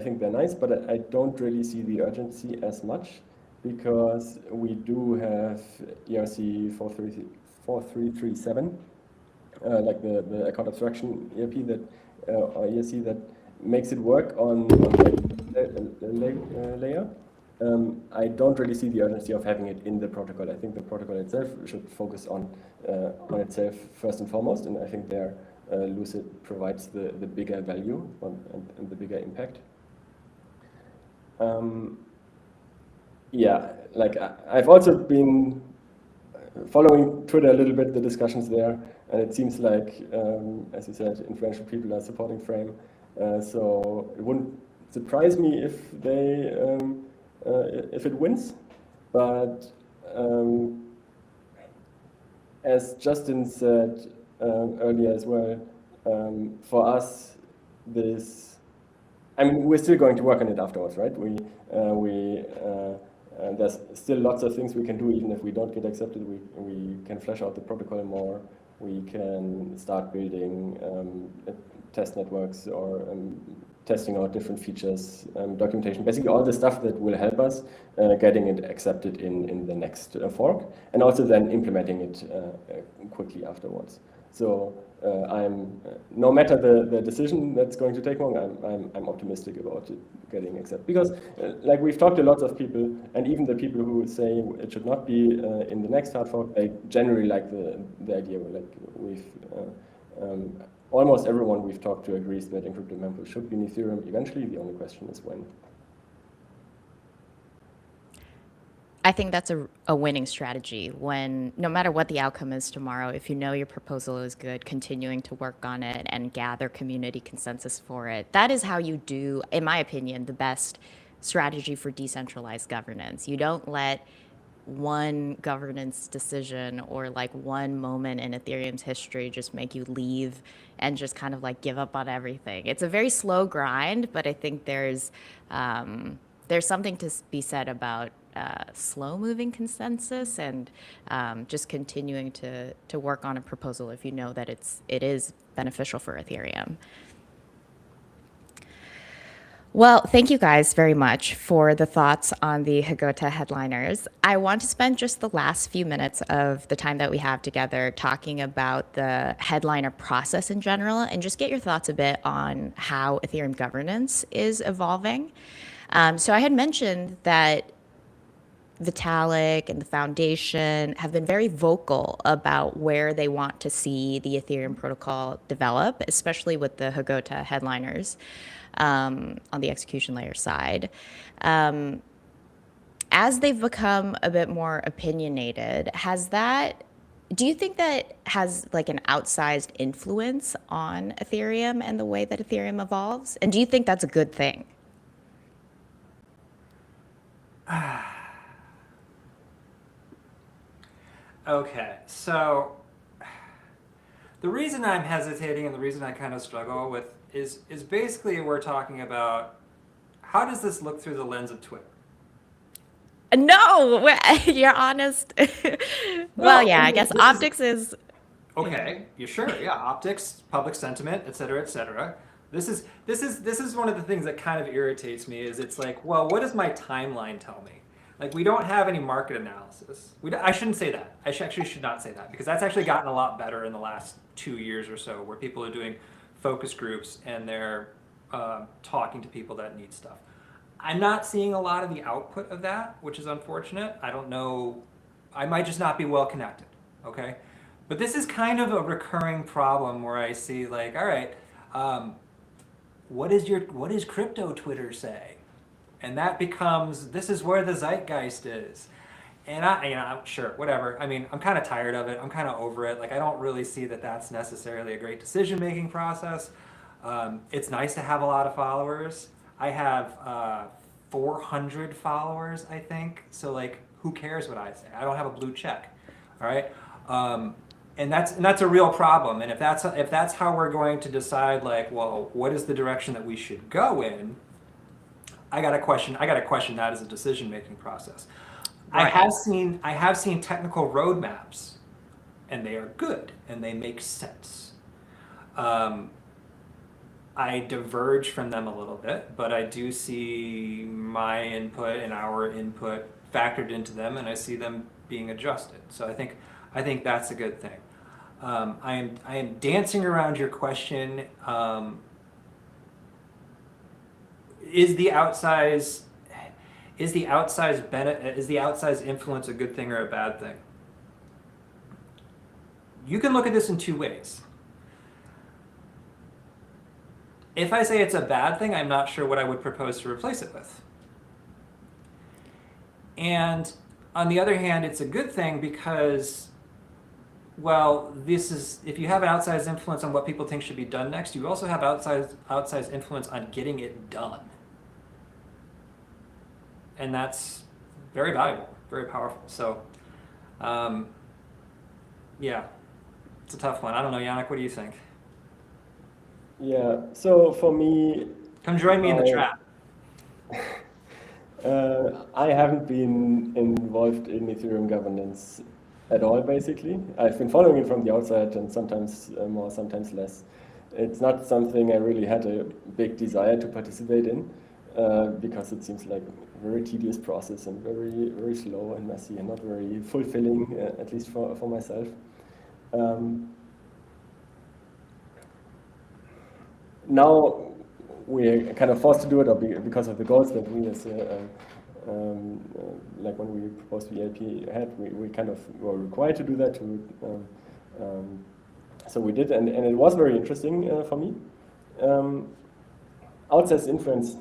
think they're nice, but I don't really see the urgency as much because we do have ERC 4337, like the account abstraction ERP or ERC that makes it work on the layer. I don't really see the urgency of having it in the protocol. I think the protocol itself should focus on itself first and foremost, and I think there Lucid provides the bigger value and the bigger impact. Yeah, like I've also been following Twitter a little bit, the discussions there, and it seems like, as you said, influential people are supporting Frame. So it wouldn't surprise me if it wins, but as Justin said earlier as well, for us, we're still going to work on it afterwards, right? There's still lots of things we can do even if we don't get accepted. We can flesh out the protocol more. We can start building test networks or testing out different features, documentation, basically all the stuff that will help us getting it accepted in the next fork, and also then implementing it quickly afterwards. So no matter the decision that's going to take long, I'm optimistic about it getting accepted. Because like we've talked to lots of people, and even the people who say it should not be in the next hard fork, they generally like the idea. Like almost everyone we've talked to agrees that encrypted mempool should be in Ethereum eventually. The only question is when. I think that's a winning strategy when, no matter what the outcome is tomorrow, if you know your proposal is good, continuing to work on it and gather community consensus for it. That is how you do, in my opinion, the best strategy for decentralized governance. You don't let one governance decision or like one moment in Ethereum's history just make you leave and just kind of like give up on everything. It's a very slow grind, but I think there's something to be said about slow-moving consensus and just continuing to work on a proposal if you know that it is beneficial for Ethereum. Well, thank you guys very much for the thoughts on the Hegota headliners. I want to spend just the last few minutes of the time that we have together talking about the headliner process in general and just get your thoughts a bit on how Ethereum governance is evolving. So I had mentioned that Vitalik and the foundation have been very vocal about where they want to see the Ethereum protocol develop, especially with the Hegota headliners on the execution layer side. As they've become a bit more opinionated, do you think that has like an outsized influence on Ethereum and the way that Ethereum evolves? And do you think that's a good thing? Okay, so the reason I'm hesitating and the reason I kind of struggle with is basically we're talking about how does this look through the lens of Twitter? No, you're honest. Well, yeah, I guess optics is okay. You sure? Yeah, optics, public sentiment, et cetera, et cetera. This is one of the things that kind of irritates me. Is it's like, well, what does my timeline tell me? Like, we don't have any market analysis. I shouldn't say that. I actually should not say that because that's actually gotten a lot better in the last 2 years or so, where people are doing focus groups and they're talking to people that need stuff. I'm not seeing a lot of the output of that, which is unfortunate. I don't know. I might just not be well connected, okay? But this is kind of a recurring problem where I see like, all right, what does crypto Twitter say? And that becomes, this is where the zeitgeist is. And I'm sure, whatever. I mean, I'm kind of tired of it. I'm kind of over it. Like, I don't really see that that's necessarily a great decision-making process. It's nice to have a lot of followers. I have 400 followers, I think. So, like, who cares what I say? I don't have a blue check, all right? And that's a real problem. And if that's how we're going to decide, like, well, what is the direction that we should go in? I got to question that as a decision-making process. Right. I have seen technical roadmaps, and they are good and they make sense. I diverge from them a little bit, but I do see my input and our input factored into them, and I see them being adjusted. So I think that's a good thing. I am dancing around your question. Is the outsized influence a good thing or a bad thing? You can look at this in two ways. If I say it's a bad thing, I'm not sure what I would propose to replace it with. And on the other hand, it's a good thing because, well, if you have an outsized influence on what people think should be done next, you also have outsized influence on getting it done. And that's very valuable, very powerful. So, yeah, it's a tough one. I don't know, Jannik, what do you think? Yeah, so for me... Come join me in the trap. I haven't been involved in Ethereum governance at all, basically. I've been following it from the outside and sometimes more, sometimes less. It's not something I really had a big desire to participate in because it seems like a very tedious process and very, very slow and messy and not very fulfilling, at least for myself. Now we're kind of forced to do it because of the goals that we as like when we proposed the LP had, we kind of were required to do that. So we did, and it was very interesting for me. Outsized influence.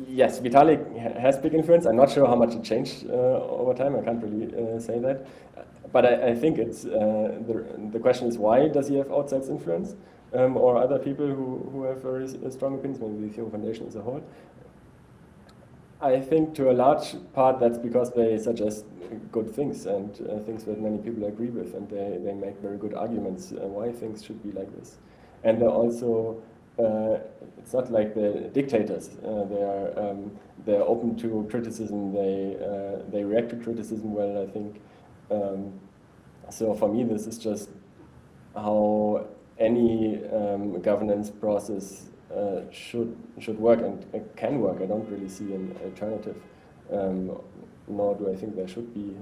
Yes, Vitalik has big influence. I'm not sure how much it changed over time. I can't really say that. But I think it's the question is, why does he have outsized influence? Or other people who have very strong opinions, maybe the Ethereum Foundation as a whole. I think to a large part that's because they suggest good things and things that many people agree with, and they make very good arguments why things should be like this. And they're also, it's not like the dictators. They're open to criticism. They react to criticism well, I think. So for me, this is just how any governance process should work and can work. I don't really see an alternative, nor do I think there should be.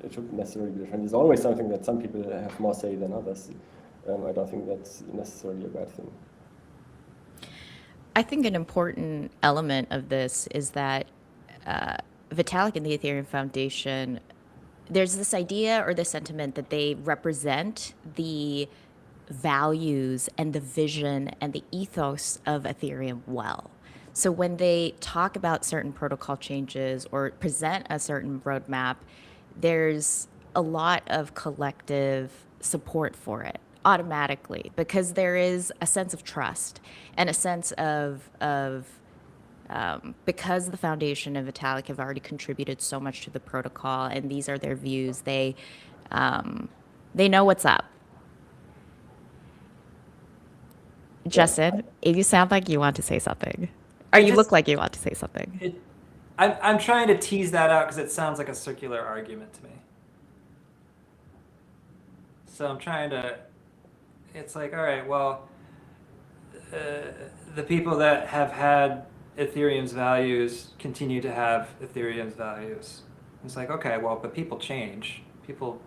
It shouldn't necessarily be different. There's always something that some people have more say than others. I don't think that's necessarily a bad thing. I think an important element of this is that Vitalik and the Ethereum Foundation, there's this idea or the sentiment that they represent the values and the vision and the ethos of Ethereum well. So when they talk about certain protocol changes or present a certain roadmap, there's a lot of collective support for it automatically, because there is a sense of trust and a sense of because the foundation and Vitalik have already contributed so much to the protocol and these are their views, they know what's up. Justin, you sound like you want to say something. Or you look like you want to say something. I'm trying to tease that out because it sounds like a circular argument to me. So I'm trying to, it's like, all right, well, the people that have had Ethereum's values continue to have Ethereum's values. It's like, okay, well, but people change. People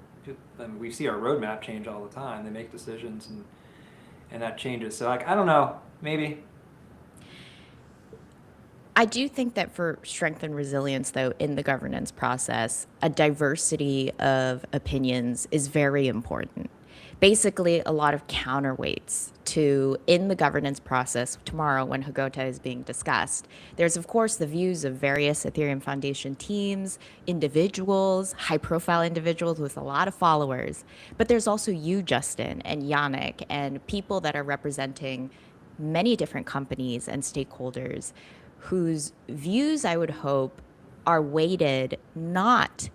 I mean, we see our roadmap change all the time. They make decisions and that changes. So like, I don't know, maybe. I do think that for strength and resilience, though, in the governance process, a diversity of opinions is very important. Basically, a lot of counterweights to, in the governance process tomorrow when Hegota is being discussed. There's, of course, the views of various Ethereum Foundation teams, individuals, high-profile individuals with a lot of followers. But there's also you, Justin, and Jannik, and people that are representing many different companies and stakeholders whose views, I would hope, are weighted not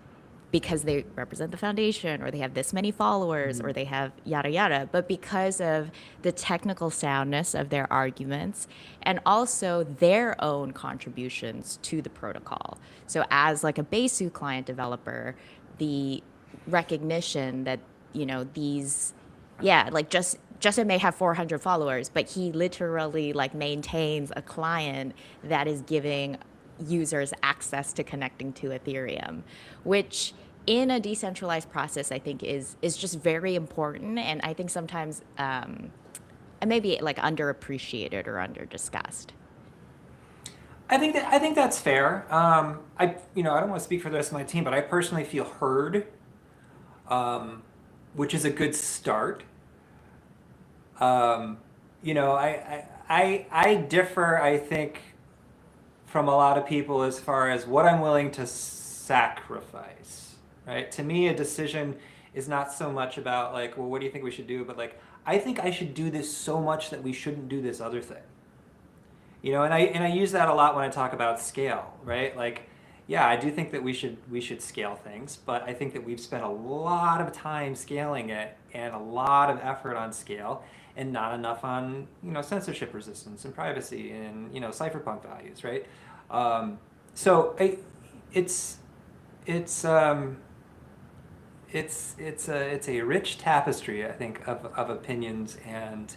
because they represent the foundation or they have this many followers or they have yada yada, but because of the technical soundness of their arguments and also their own contributions to the protocol. So as like a Besu client developer, the recognition that, you know, these, like Justin may have 400 followers, but he literally like maintains a client that is giving users access to connecting to Ethereum, which in a decentralized process, I think is just very important. And I think sometimes maybe like underappreciated or under-discussed. I think that's fair. I don't want to speak for the rest of my team, but I personally feel heard, which is a good start. I differ, I think, from a lot of people as far as what I'm willing to sacrifice, right? To me, a decision is not so much about like, well, what do you think we should do? But like, I think I should do this so much that we shouldn't do this other thing. And I use that a lot when I talk about scale, right? Like, yeah, I do think that we should scale things, but I think that we've spent a lot of time scaling it and a lot of effort on scale and not enough on, censorship resistance and privacy and, cypherpunk values, right? So it's a rich tapestry, I think, of opinions, and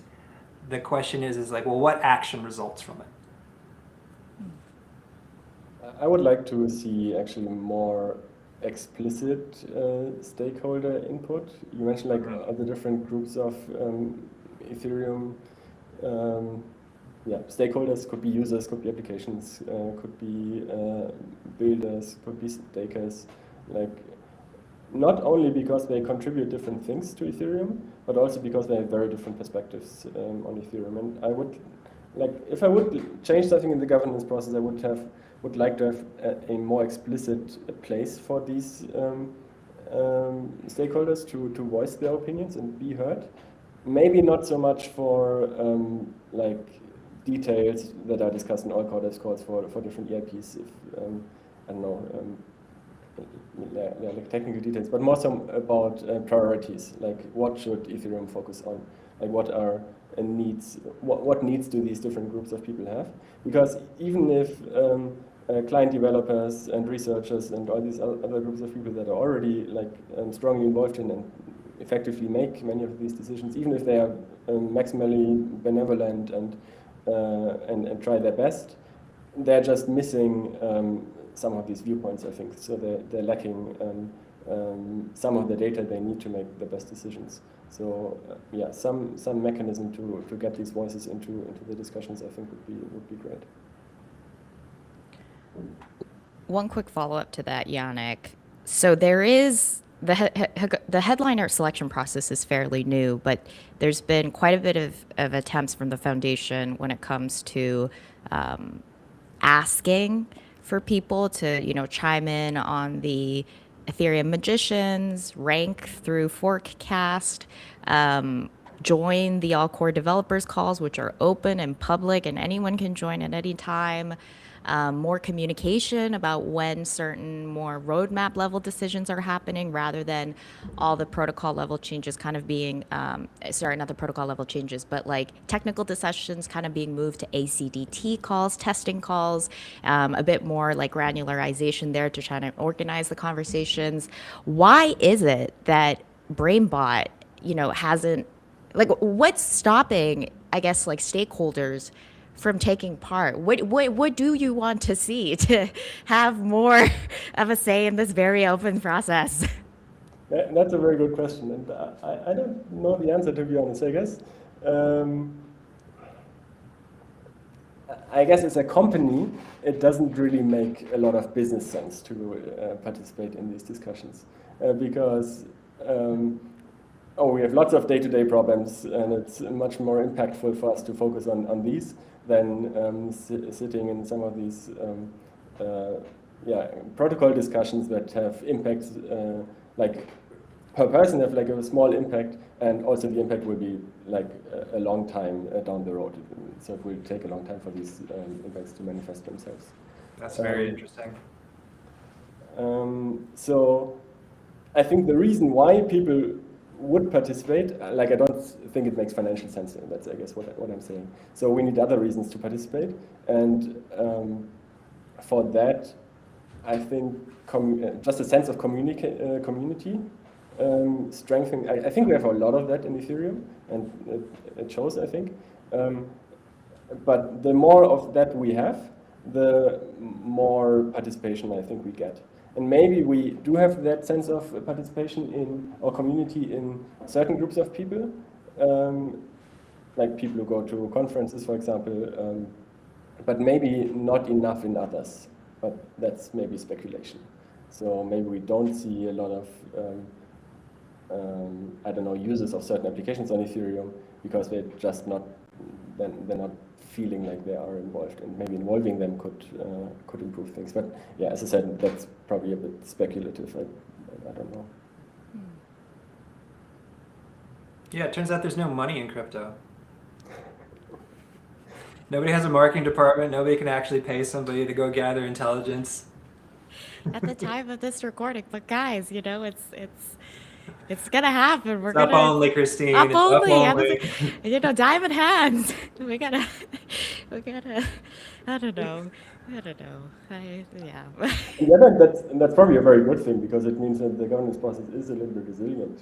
the question is like, well, what action results from it? I would like to see actually more explicit stakeholder input. You mentioned like other different groups of Ethereum. Stakeholders could be users, could be applications, could be builders, could be stakers. Like, not only because they contribute different things to Ethereum, but also because they have very different perspectives on Ethereum. And I would like, if I would change something in the governance process, I would like to have a more explicit place for these stakeholders to voice their opinions and be heard. Maybe not so much for like details that are discussed in all core dev calls for different EIPs. If I don't know, like technical details, but more some about priorities, like what should Ethereum focus on, like what are needs, what needs do these different groups of people have? Because even if client developers and researchers and all these other groups of people that are already like strongly involved in and effectively make many of these decisions, even if they are maximally benevolent and try their best, they're just missing some of these viewpoints, I think. So they're lacking some of the data they need to make the best decisions. So yeah, some mechanism to get these voices into the discussions, I think would be great. One quick follow-up to that, Jannik. So there is the headliner selection process is fairly new, but there's been quite a bit of attempts from the foundation when it comes to asking for people to, chime in on the Ethereum magicians, rank through Forkcast, join the all core developers calls, which are open and public and anyone can join at any time. More communication about when certain more roadmap level decisions are happening rather than all the protocol level changes kind of being, not the protocol level changes, but like technical discussions kind of being moved to ACDT calls, testing calls, a bit more like granularization there to try to organize the conversations. Why is it that Brainbot, hasn't, like, what's stopping, I guess, like stakeholders from taking part? What do you want to see to have more of a say in this very open process? That's a very good question, and I don't know the answer, to be honest. I guess as a company, it doesn't really make a lot of business sense to participate in these discussions because we have lots of day-to-day problems, and it's much more impactful for us to focus on these than sitting in some of these protocol discussions that have impacts like per person have like a small impact, and also the impact will be like a long time down the road. So it will take a long time for these impacts to manifest themselves. That's very interesting. So I think the reason why people would participate, like I don't think it makes financial sense. That's, I guess, what I'm saying. So we need other reasons to participate, and for that, I think just a sense of community strengthening. I think we have a lot of that in Ethereum, and it shows, I think. But the more of that we have, the more participation I think we get. And maybe we do have that sense of participation in our community in certain groups of people, like people who go to conferences, for example, but maybe not enough in others. But that's maybe speculation. So maybe we don't see a lot of, users of certain applications on Ethereum because they're just not, they're not feeling like they are involved, and maybe involving them could improve things. But yeah, as I said, that's probably a bit speculative. I don't know. Yeah, it turns out there's no money in crypto. Nobody has a marketing department. Nobody can actually pay somebody to go gather intelligence. At the time of this recording, but guys, it's gonna happen. We're It's up only, Christine. Up it's only. Up only. Diamond hands. We gotta. I don't know. That's probably a very good thing, because it means that the governance process is a little bit resilient.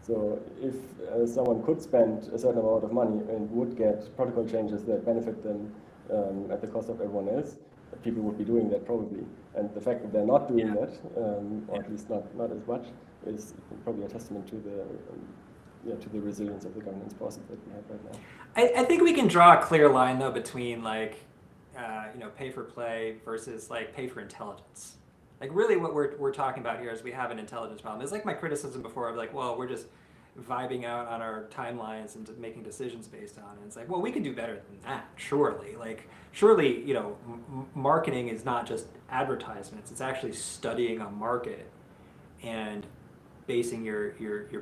So if someone could spend a certain amount of money and would get protocol changes that benefit them at the cost of everyone else, people would be doing that probably. And the fact that they're not doing that, or at least not as much, is probably a testament to the resilience of the governance process that we have right now. I think we can draw a clear line though between pay for play versus like pay for intelligence. Like really what we're talking about here is we have an intelligence problem. It's like my criticism before of like, well, we're just vibing out on our timelines and making decisions based on it. It's like, well, we can do better than that, surely. Like, surely, marketing is not just advertisements. It's actually studying a market and basing your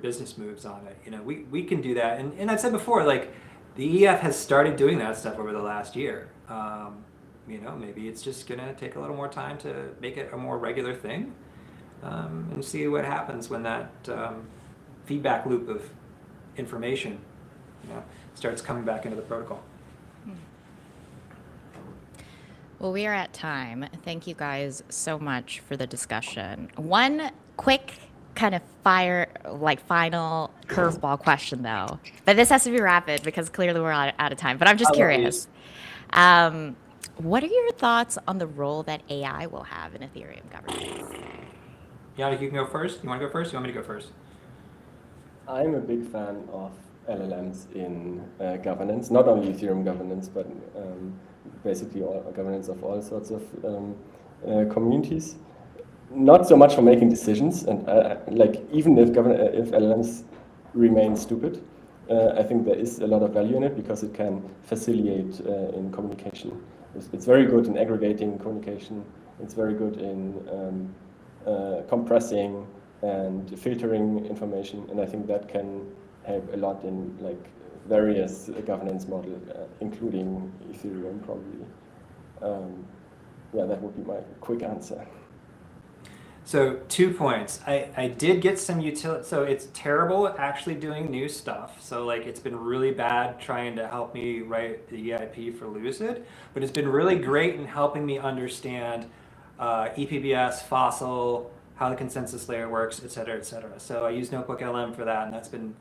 business moves on it. We can do that. And I've said before, like, the EF has started doing that stuff over the last year. Maybe it's just going to take a little more time to make it a more regular thing. and see what happens when that feedback loop of information, starts coming back into the protocol. Well, we are at time. Thank you guys so much for the discussion. One quick kind of final curveball question though, but this has to be rapid because clearly we're out of time, but I'm just curious. What are your thoughts on the role that AI will have in Ethereum governance? Jannik, you can go first. You want to go first? You want me to go first? I'm a big fan of LLMs in governance, not only Ethereum governance, but basically all governance of all sorts of communities. Not so much for making decisions, and even if LLMs remain stupid, I think there is a lot of value in it because it can facilitate in communication. It's very good in aggregating communication. It's very good in compressing and filtering information, and I think that can help a lot in various governance models, including Ethereum probably. That would be my quick answer. So 2 points. I did get some utility. So it's terrible at actually doing new stuff. So it's been really bad trying to help me write the EIP for Lucid, but it's been really great in helping me understand EPBS, Fossil, how the consensus layer works, et cetera, et cetera. So I use Notebook LM for that, and that's been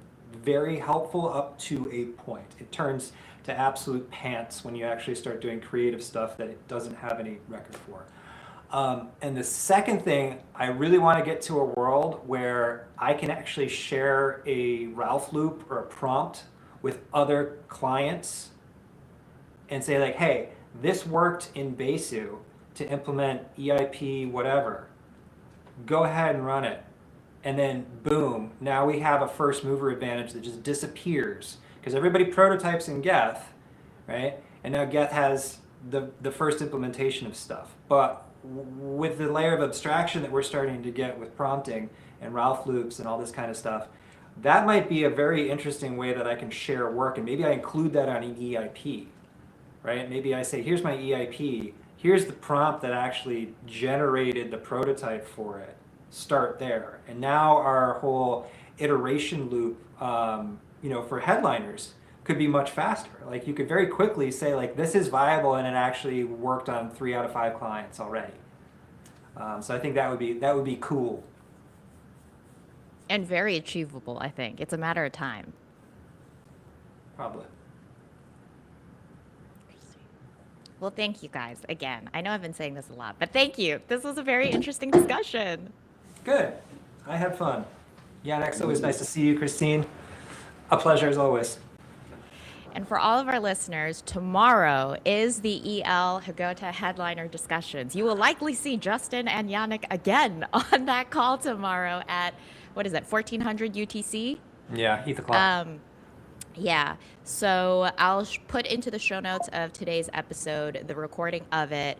very helpful up to a point. It turns to absolute pants when you actually start doing creative stuff that it doesn't have any record for. And the second thing, I really want to get to a world where I can actually share a Ralph loop or a prompt with other clients and say hey, this worked in Besu to implement EIP whatever. Go ahead and run it. And then boom, now we have a first mover advantage that just disappears because everybody prototypes in Geth, right? And now Geth has the first implementation of stuff. But with the layer of abstraction that we're starting to get with prompting and Ralph loops and all this kind of stuff, that might be a very interesting way that I can share work. And maybe I include that on an EIP, right? Maybe I say, here's my EIP. Here's the prompt that actually generated the prototype for it. Start there. And now our whole iteration loop, for headliners could be much faster. You could very quickly say this is viable, and it actually worked on 3 out of 5 clients already. So I think that would be cool. And very achievable, I think. It's a matter of time. Probably. Well, thank you guys again. I know I've been saying this a lot, but thank you. This was a very interesting discussion. Good. I had fun. Jannik, it's always nice to see you, Christine. A pleasure as always. And for all of our listeners, tomorrow is the EL Hegota headliner discussions. You will likely see Justin and Jannik again on that call tomorrow at, 1400 UTC? Yeah, 8 o'clock. Yeah, so I'll put into the show notes of today's episode the recording of it,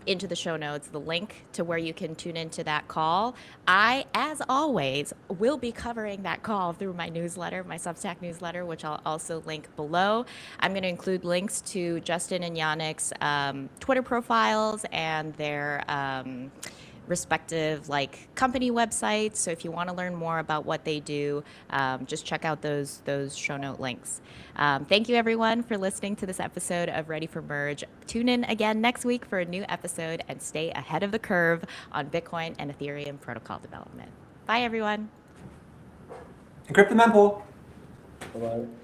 into the show notes the link to where you can tune into that call. I, as always, will be covering that call through my newsletter, my Substack newsletter, which I'll also link below. I'm going to include links to Justin and Jannik's Twitter profiles and their respective company websites. So if you want to learn more about what they do, just check out those show note links. Thank you everyone for listening to this episode of Ready for Merge. Tune in again next week for a new episode and stay ahead of the curve on Bitcoin and Ethereum protocol development. Bye everyone. Encrypt the mempool. Bye-bye.